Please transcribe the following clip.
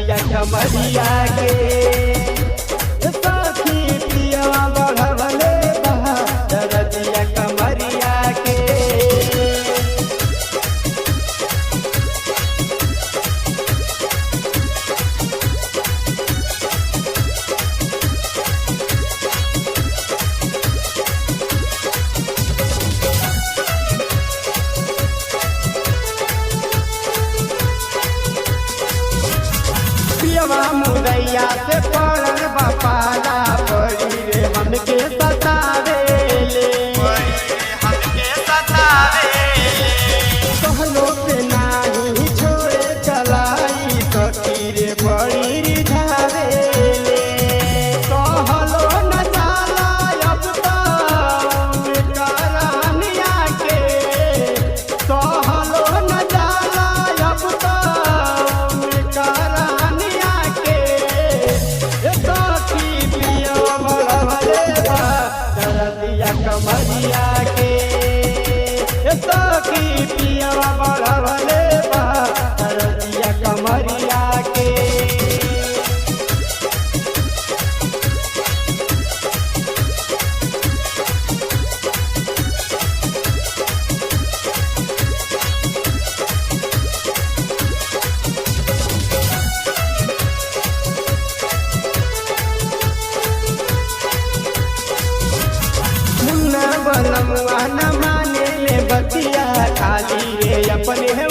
दरदिया कमरिया के साथी पियवा बढ़वले बहा दरदिया कमरिया के। पियवा मुदैया से पड़ल बापाला पड़ी रे हमके सतावे ले कहलो पे नाही छोड़े चलाई सखी रे बड़ी रिझावे ले कहलो न जाला अब तो करानिया के कहलो न जाला अब तो करानिया के सखी पियवा बढ़वले बा दरदिया कमरिया के सखी पियवा बढ़वले बा दरदिया कमरिया के। मुन्ना बनमुआ न माने ले बतिया खाली रे अपने